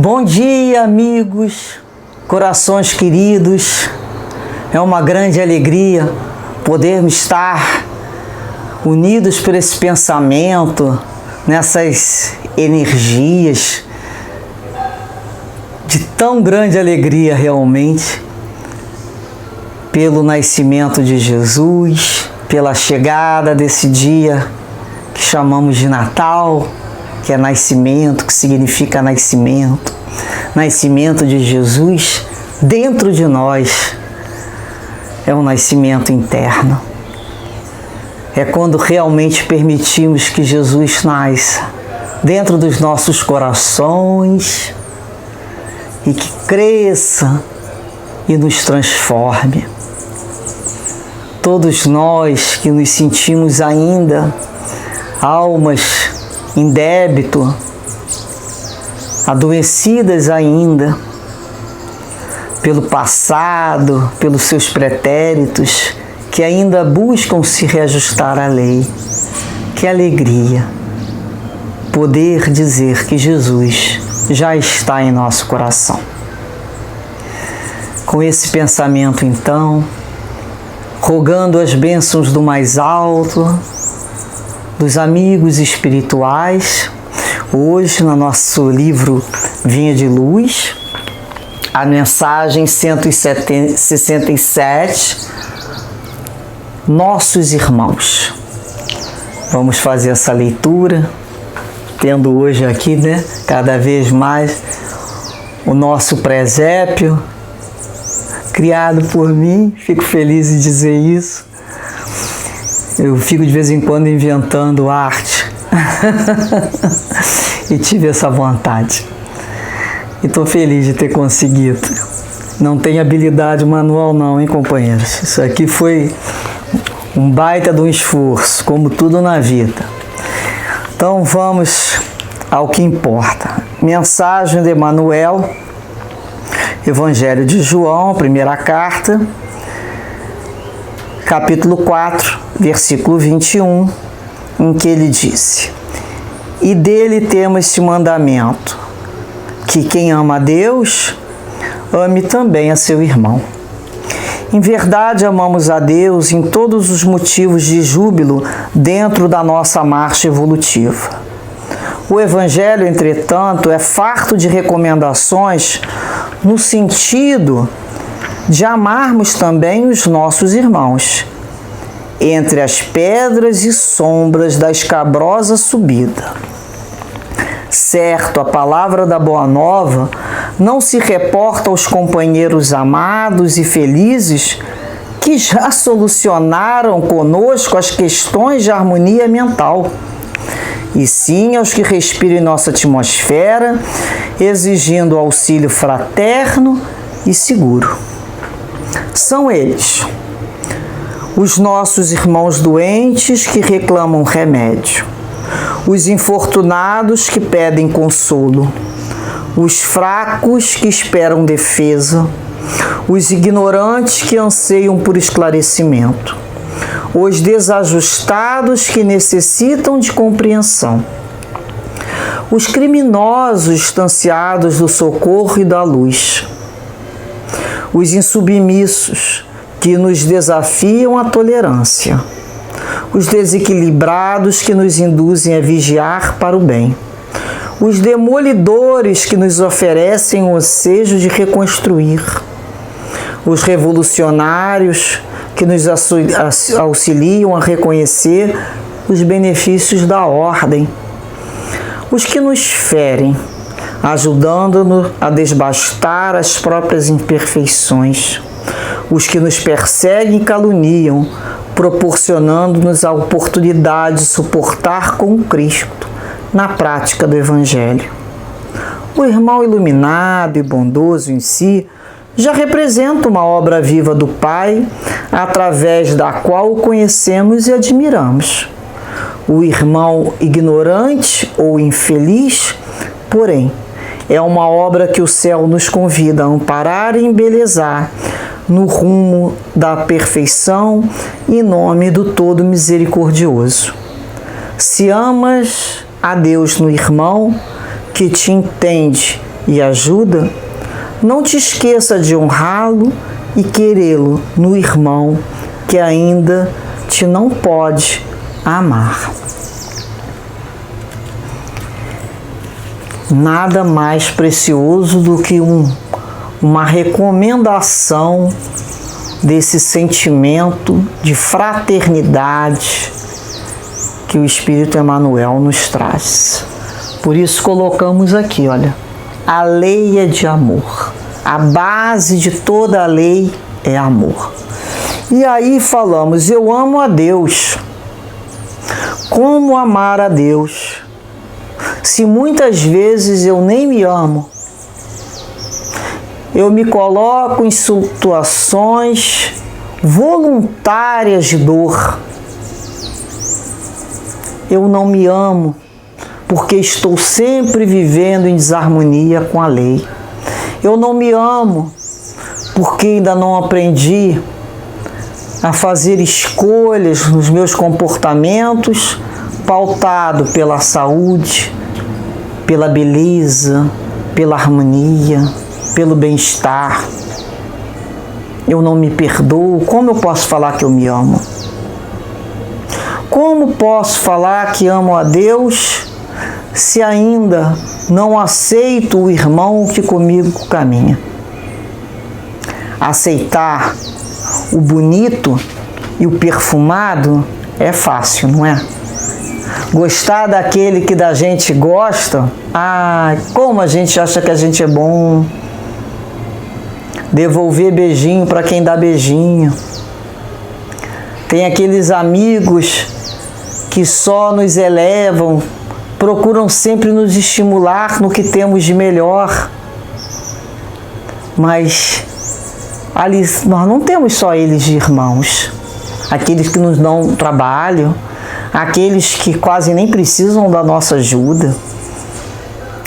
Bom dia, amigos, corações queridos. É uma grande alegria podermos estar unidos por esse pensamento, nessas energias de tão grande alegria realmente, pelo nascimento de Jesus, pela chegada desse dia que chamamos de Natal, que é nascimento, que significa nascimento, nascimento de Jesus dentro de nós. É um nascimento interno. É quando realmente permitimos que Jesus nasça dentro dos nossos corações e que cresça e nos transforme. Todos nós que nos sentimos ainda almas em débito, adoecidas ainda pelo passado, pelos seus pretéritos, que ainda buscam se reajustar à lei. Que alegria poder dizer que Jesus já está em nosso coração. Com esse pensamento, então, rogando as bênçãos do mais alto, dos amigos espirituais, hoje no nosso livro Vinha de Luz, a mensagem 167, Nossos Irmãos. Vamos fazer essa leitura, tendo hoje aqui, cada vez mais o nosso presépio, criado por mim. Fico feliz em dizer isso. Eu fico de vez em quando inventando arte e tive essa vontade. E estou feliz de ter conseguido. Não tem habilidade manual não, hein, companheiros? Isso aqui foi um baita de um esforço, como tudo na vida. Então vamos ao que importa. Mensagem de Emmanuel, Evangelho de João, primeira carta, capítulo 4, versículo 21, em que ele disse: E dele temos esse mandamento, que quem ama a Deus, ame também a seu irmão. Em verdade, amamos a Deus em todos os motivos de júbilo dentro da nossa marcha evolutiva. O Evangelho, entretanto, é farto de recomendações no sentido de amarmos também os nossos irmãos, entre as pedras e sombras da escabrosa subida. Certo, a palavra da Boa Nova não se reporta aos companheiros amados e felizes que já solucionaram conosco as questões de harmonia mental, e sim aos que respiram em nossa atmosfera, exigindo auxílio fraterno e seguro. São eles, os nossos irmãos doentes que reclamam remédio, os infortunados que pedem consolo, os fracos que esperam defesa, os ignorantes que anseiam por esclarecimento, os desajustados que necessitam de compreensão, os criminosos distanciados do socorro e da luz, os insubmissos que nos desafiam à tolerância, os desequilibrados que nos induzem a vigiar para o bem, os demolidores que nos oferecem o ensejo de reconstruir, os revolucionários que nos auxiliam a reconhecer os benefícios da ordem, os que nos ferem, ajudando-nos a desbastar as próprias imperfeições, os que nos perseguem e caluniam, proporcionando-nos a oportunidade de suportar com Cristo na prática do Evangelho. O irmão iluminado e bondoso em si já representa uma obra viva do Pai, através da qual o conhecemos e admiramos. O irmão ignorante ou infeliz, porém, é uma obra que o céu nos convida a amparar e embelezar no rumo da perfeição, em nome do Todo Misericordioso. Se amas a Deus no irmão que te entende e ajuda, não te esqueça de honrá-lo e querê-lo no irmão que ainda te não pode amar. Nada mais precioso do que uma recomendação desse sentimento de fraternidade que o Espírito Emmanuel nos traz. Por isso colocamos aqui, olha, a lei é de amor. A base de toda a lei é amor. E aí falamos, eu amo a Deus. Como amar a Deus? Se muitas vezes eu nem me amo, eu me coloco em situações voluntárias de dor. Eu não me amo porque estou sempre vivendo em desarmonia com a lei. Eu não me amo porque ainda não aprendi a fazer escolhas nos meus comportamentos pautado pela saúde, pela beleza, pela harmonia, pelo bem-estar. Eu não me perdoo. Como eu posso falar que eu me amo? Como posso falar que amo a Deus se ainda não aceito o irmão que comigo caminha? Aceitar o bonito e o perfumado é fácil, não é? Gostar daquele que da gente gosta, como a gente acha que a gente é bom. Devolver beijinho para quem dá beijinho. Tem aqueles amigos que só nos elevam, procuram sempre nos estimular no que temos de melhor. Mas ali nós não temos só eles de irmãos. Aqueles que nos dão trabalho, aqueles que quase nem precisam da nossa ajuda.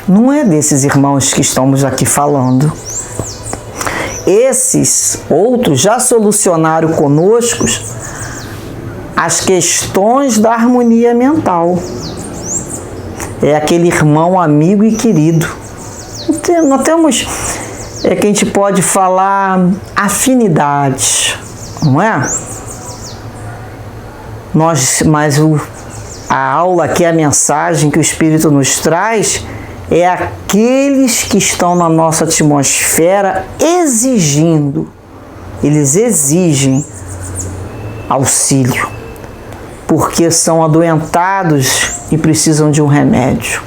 Não é desses irmãos que estamos aqui falando. Esses outros já solucionaram conosco as questões da harmonia mental. É aquele irmão, amigo e querido. Nós temos, que a gente pode falar, afinidade, não é? A aula aqui, a mensagem que o Espírito nos traz, é aqueles que estão na nossa atmosfera exigindo, eles exigem auxílio, porque são adoentados e precisam de um remédio.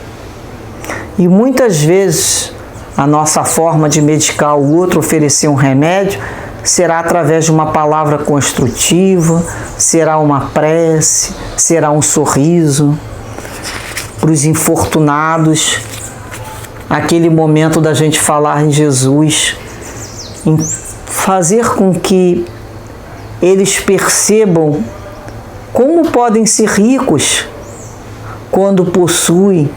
E muitas vezes a nossa forma de medicar o outro, oferecer um remédio, será através de uma palavra construtiva, será uma prece, será um sorriso. Para os infortunados, aquele momento da gente falar em Jesus, em fazer com que eles percebam como podem ser ricos quando possuem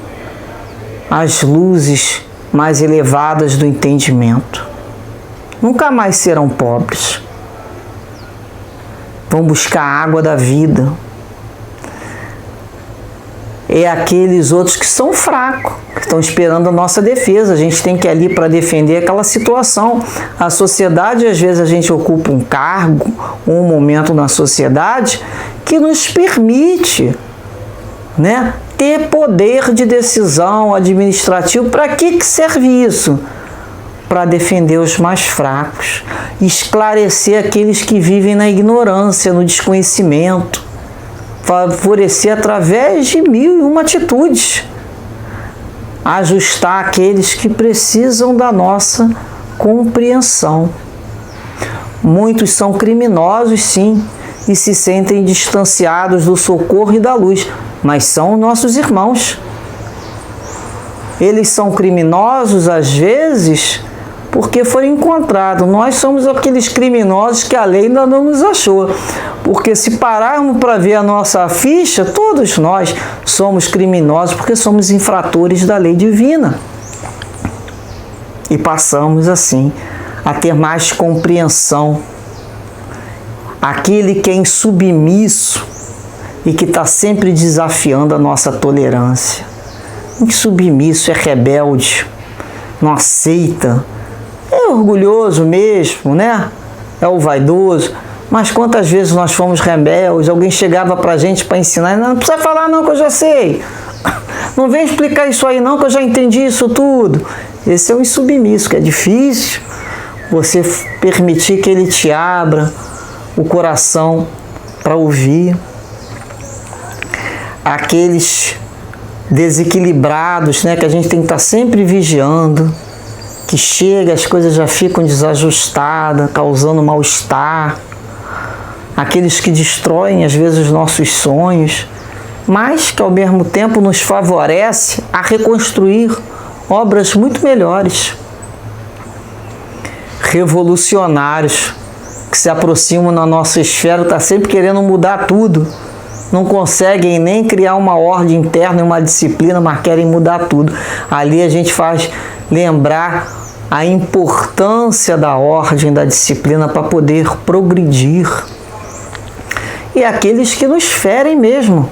as luzes mais elevadas do entendimento. Nunca mais serão pobres. Vão buscar a água da vida. É aqueles outros que são fracos, que estão esperando a nossa defesa. A gente tem que ir ali para defender aquela situação. A sociedade, às vezes, a gente ocupa um cargo, um momento na sociedade que nos permite, né, ter poder de decisão administrativo. Para que serve isso? Para defender os mais fracos, esclarecer aqueles que vivem na ignorância, no desconhecimento, favorecer através de 1001 atitudes, ajustar aqueles que precisam da nossa compreensão. Muitos são criminosos, sim, e se sentem distanciados do socorro e da luz, mas são nossos irmãos. Eles são criminosos, às vezes, porque foram encontrados. Nós somos aqueles criminosos que a lei ainda não nos achou. Porque se pararmos para ver a nossa ficha, todos nós somos criminosos porque somos infratores da lei divina. E passamos, assim, a ter mais compreensão. Aquele que é insubmisso e que está sempre desafiando a nossa tolerância. Insubmisso é rebelde, não aceita. É orgulhoso mesmo, né? É o vaidoso. Mas quantas vezes nós fomos rebeldes, alguém chegava pra gente para ensinar, não precisa falar não que eu já sei. Não vem explicar isso aí não que eu já entendi isso tudo. Esse é um insubmisso, que é difícil você permitir que ele te abra o coração para ouvir. Aqueles desequilibrados, né, que a gente tem que estar sempre vigiando, que chega, as coisas já ficam desajustadas, causando mal-estar. Aqueles que destroem às vezes os nossos sonhos, mas que ao mesmo tempo nos favorece a reconstruir obras muito melhores. Revolucionários que se aproximam na nossa esfera, está sempre querendo mudar tudo. Não conseguem nem criar uma ordem interna e uma disciplina, mas querem mudar tudo. Ali a gente faz lembrar a importância da ordem, da disciplina para poder progredir. E aqueles que nos ferem mesmo,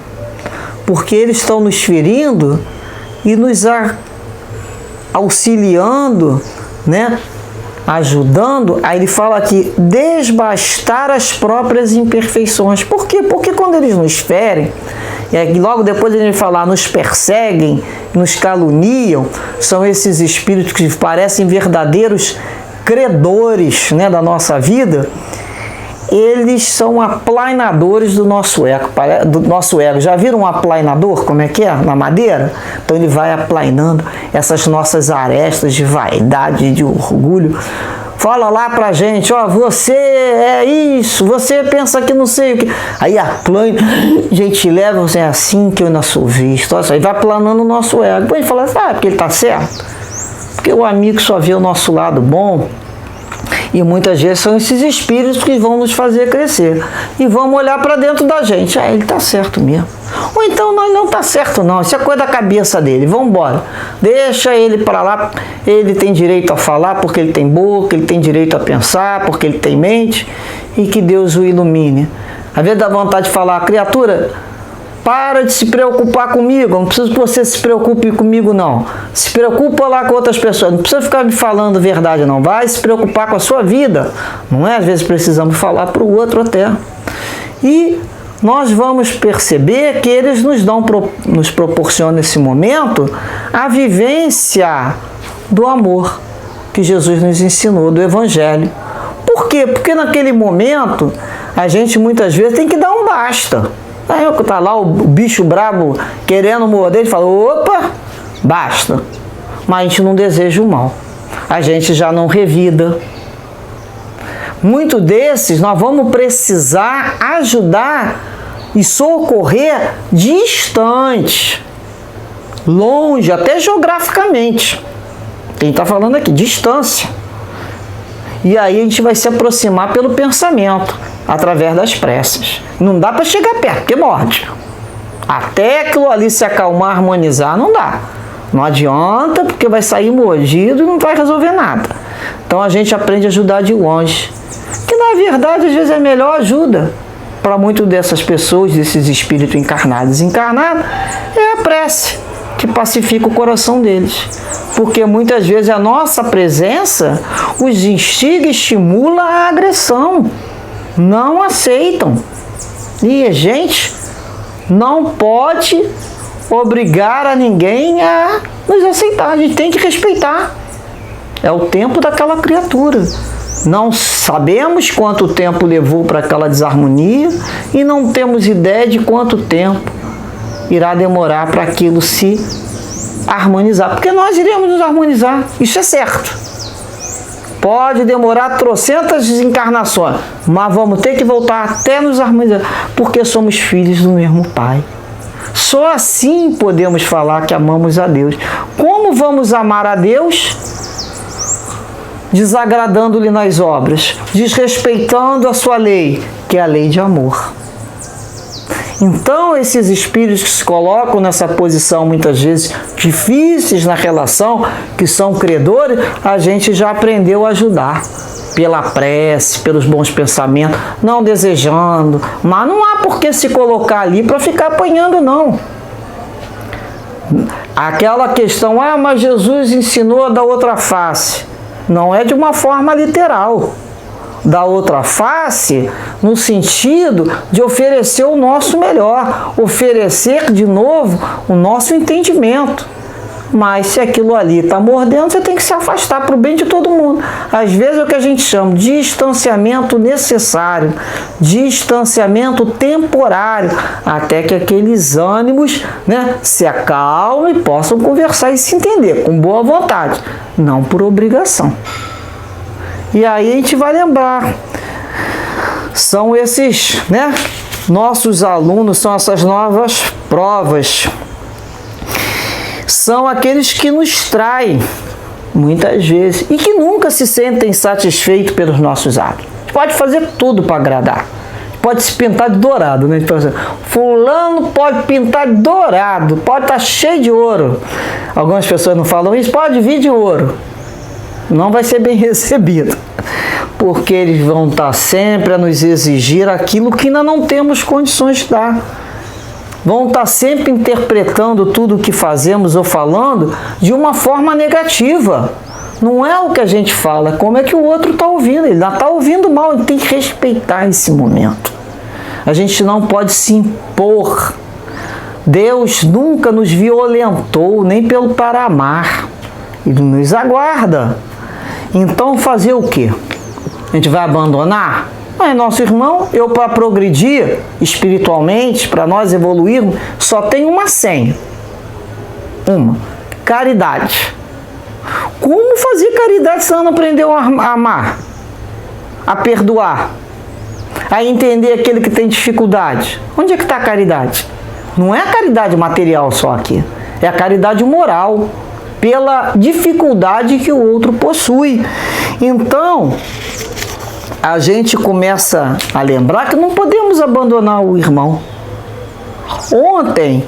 porque eles estão nos ferindo e nos auxiliando, né? Ajudando. Aí ele fala aqui, desbastar as próprias imperfeições. Por quê? Porque quando eles nos ferem, e aí logo depois ele fala, nos perseguem, nos caluniam, são esses espíritos que parecem verdadeiros credores, né, da nossa vida. Eles são aplainadores do nosso ego. Já viram um aplainador, como é que é? Na madeira? Então ele vai aplainando essas nossas arestas de vaidade, de orgulho. Fala lá pra gente, ó, você é isso, você pensa que não sei o que. Aí aplana, gente, leva você, é assim que eu ainda sou visto. Aí vai aplanando o nosso ego. Depois ele fala, porque ele tá certo. Porque o amigo só vê o nosso lado bom. E muitas vezes são esses espíritos que vão nos fazer crescer. E vamos olhar para dentro da gente. Ele está certo mesmo. Ou então não está certo não. Isso é coisa da cabeça dele. Vamos embora. Deixa ele para lá. Ele tem direito a falar porque ele tem boca. Ele tem direito a pensar porque ele tem mente. E que Deus o ilumine. Às vezes dá vontade de falar, criatura, para de se preocupar comigo, não preciso que você se preocupe comigo não. Se preocupa lá com outras pessoas, não precisa ficar me falando verdade não. Vai se preocupar com a sua vida, não é? Às vezes precisamos falar para o outro até. E nós vamos perceber que eles nos proporcionam nesse momento a vivência do amor que Jesus nos ensinou, do Evangelho. Por quê? Porque naquele momento a gente muitas vezes tem que dar um basta. Aí tá lá o bicho brabo querendo morder, ele fala, opa, basta. Mas a gente não deseja o mal. A gente já não revida. Muito desses nós vamos precisar ajudar e socorrer distante, longe, até geograficamente. Quem está falando aqui, distância. E aí a gente vai se aproximar pelo pensamento, através das preces. Não dá para chegar perto, porque morde. Até aquilo ali se acalmar, harmonizar, não dá. Não adianta, porque vai sair mordido e não vai resolver nada. Então a gente aprende a ajudar de longe. Que na verdade, às vezes, é a melhor ajuda para muitas dessas pessoas, desses espíritos encarnados e desencarnados, é a prece, que pacifica o coração deles. Porque muitas vezes a nossa presença os instiga e estimula a agressão. Não aceitam. E a gente não pode obrigar a ninguém a nos aceitar. A gente tem que respeitar. É o tempo daquela criatura. Não sabemos quanto tempo levou para aquela desarmonia e não temos ideia de quanto tempo irá demorar para aquilo se harmonizar. Porque nós iremos nos harmonizar. Isso é certo. Pode demorar trocentas encarnações, mas vamos ter que voltar até nos harmonizar, porque somos filhos do mesmo Pai. Só assim podemos falar que amamos a Deus. Como vamos amar a Deus? Desagradando-lhe nas obras, desrespeitando a sua lei, que é a lei de amor. Então, esses espíritos que se colocam nessa posição, muitas vezes, difíceis na relação, que são credores, a gente já aprendeu a ajudar. Pela prece, pelos bons pensamentos, não desejando. Mas não há por que se colocar ali para ficar apanhando, não. Aquela questão, mas Jesus ensinou da outra face. Não é de uma forma literal. Da outra face, no sentido de oferecer o nosso melhor, oferecer de novo o nosso entendimento. Mas se aquilo ali está mordendo, você tem que se afastar para o bem de todo mundo. Às vezes é o que a gente chama de distanciamento necessário, distanciamento temporário, até que aqueles ânimos, né, se acalmem e possam conversar e se entender com boa vontade, não por obrigação. E aí a gente vai lembrar, são esses, né, nossos alunos, são essas novas provas. São aqueles que nos traem, muitas vezes, e que nunca se sentem satisfeitos pelos nossos atos. A gente pode fazer tudo para agradar. Pode se pintar de dourado, né? Fulano pode pintar de dourado, pode estar cheio de ouro. Algumas pessoas não falam isso, pode vir de ouro. Não vai ser bem recebido, porque eles vão estar sempre a nos exigir aquilo que ainda não temos condições de dar. Vão estar sempre interpretando tudo o que fazemos ou falando de uma forma negativa. Não é o que a gente fala, como é que o outro está ouvindo. Ele ainda está ouvindo mal, ele tem que respeitar esse momento. A gente não pode se impor. Deus nunca nos violentou, nem pelo para amar. Ele nos aguarda. Então fazer o quê? A gente vai abandonar? Mas nosso irmão, eu para progredir espiritualmente, para nós evoluirmos, só tem uma senha. Uma, caridade. Como fazer caridade se ela não aprendeu a amar? A perdoar? A entender aquele que tem dificuldade? Onde é que está a caridade? Não é a caridade material só aqui, é a caridade moral, pela dificuldade que o outro possui. Então, a gente começa a lembrar que não podemos abandonar o irmão. Ontem,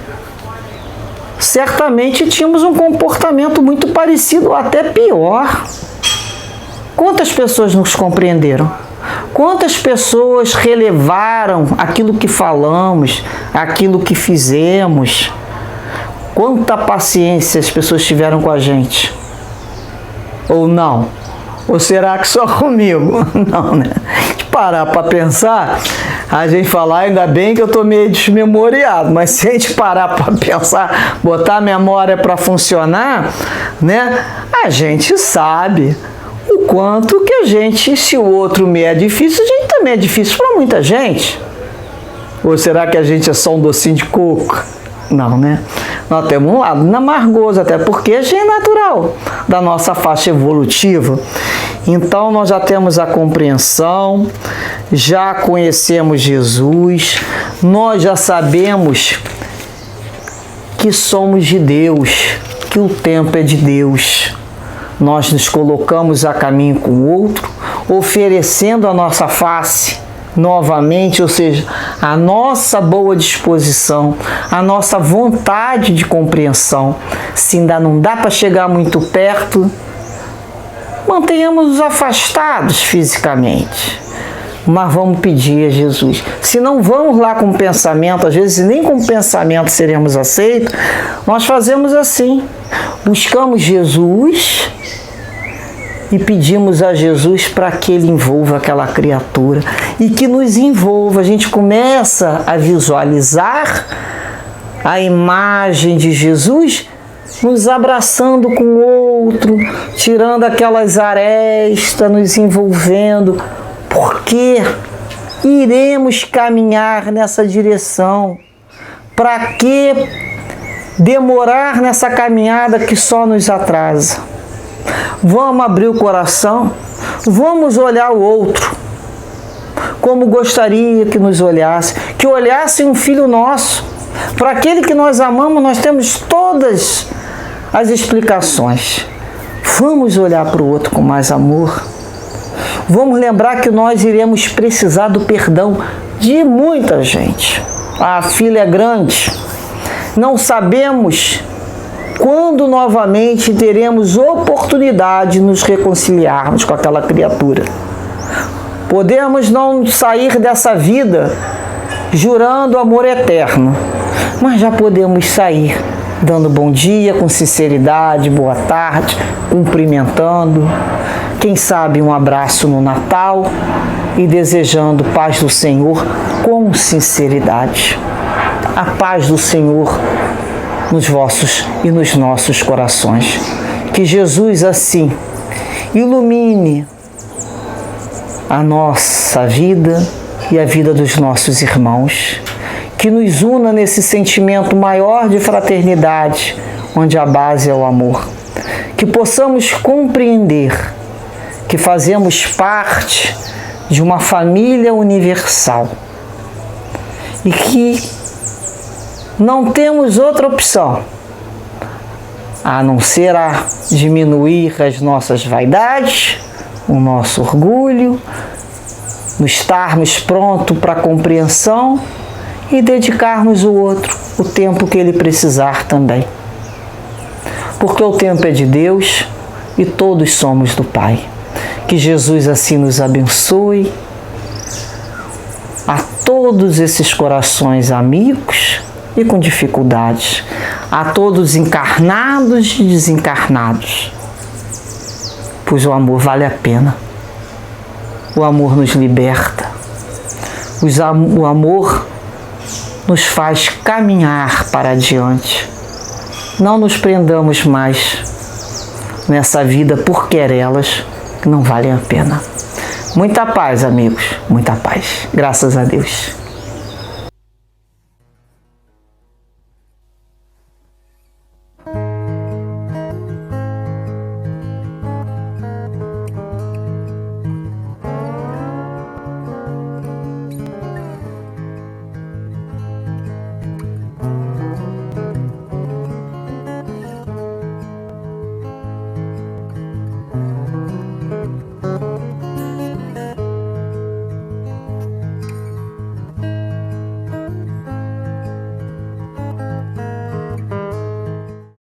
certamente tínhamos um comportamento muito parecido, ou até pior. Quantas pessoas nos compreenderam? Quantas pessoas relevaram aquilo que falamos, aquilo que fizemos? Quanta paciência as pessoas tiveram com a gente? Ou não? Ou será que só comigo? Não, né? De parar para pensar, a gente falar, ainda bem que eu estou meio desmemoriado, mas se a gente parar para pensar, botar a memória para funcionar, né? A gente sabe o quanto que a gente, se o outro me é difícil, a gente também é difícil para muita gente. Ou será que a gente é só um docinho de coco? Não, né? Nós temos um lado amargoso, até porque a gente é natural da nossa faixa evolutiva. Então, nós já temos a compreensão, já conhecemos Jesus, nós já sabemos que somos de Deus, que o tempo é de Deus. Nós nos colocamos a caminho com o outro, oferecendo a nossa face novamente, ou seja, a nossa boa disposição, a nossa vontade de compreensão. Se ainda não dá para chegar muito perto, mantenhamos-nos afastados fisicamente, mas vamos pedir a Jesus. Se não vamos lá com pensamento, às vezes nem com pensamento seremos aceitos, nós fazemos assim, buscamos Jesus e pedimos a Jesus para que Ele envolva aquela criatura e que nos envolva. A gente começa a visualizar a imagem de Jesus nos abraçando com o outro, tirando aquelas arestas, nos envolvendo, porque iremos caminhar nessa direção. Para que demorar nessa caminhada que só nos atrasa? Vamos abrir o coração, vamos olhar o outro como gostaria que nos olhasse, que olhasse um filho nosso. Para aquele que nós amamos, nós temos todas as explicações. Vamos olhar para o outro com mais amor. Vamos lembrar que nós iremos precisar do perdão de muita gente. A fila é grande. Não sabemos quando novamente teremos oportunidade de nos reconciliarmos com aquela criatura. Podemos não sair dessa vida jurando amor eterno, mas já podemos sair dando bom dia com sinceridade, boa tarde, cumprimentando, quem sabe um abraço no Natal e desejando paz do Senhor com sinceridade. A paz do Senhor nos vossos e nos nossos corações. Que Jesus assim ilumine a nossa vida e a vida dos nossos irmãos, que nos una nesse sentimento maior de fraternidade, onde a base é o amor, que possamos compreender que fazemos parte de uma família universal e que não temos outra opção a não ser a diminuir as nossas vaidades, o nosso orgulho, no estarmos prontos para a compreensão e dedicarmos o outro o tempo que ele precisar também. Porque o tempo é de Deus e todos somos do Pai. Que Jesus assim nos abençoe, a todos esses corações amigos e com dificuldades, a todos encarnados e desencarnados, pois o amor vale a pena. O amor nos liberta, o amor nos faz caminhar para adiante. Não nos prendamos mais nessa vida por querelas que não valem a pena. Muita paz, amigos, muita paz. Graças a Deus.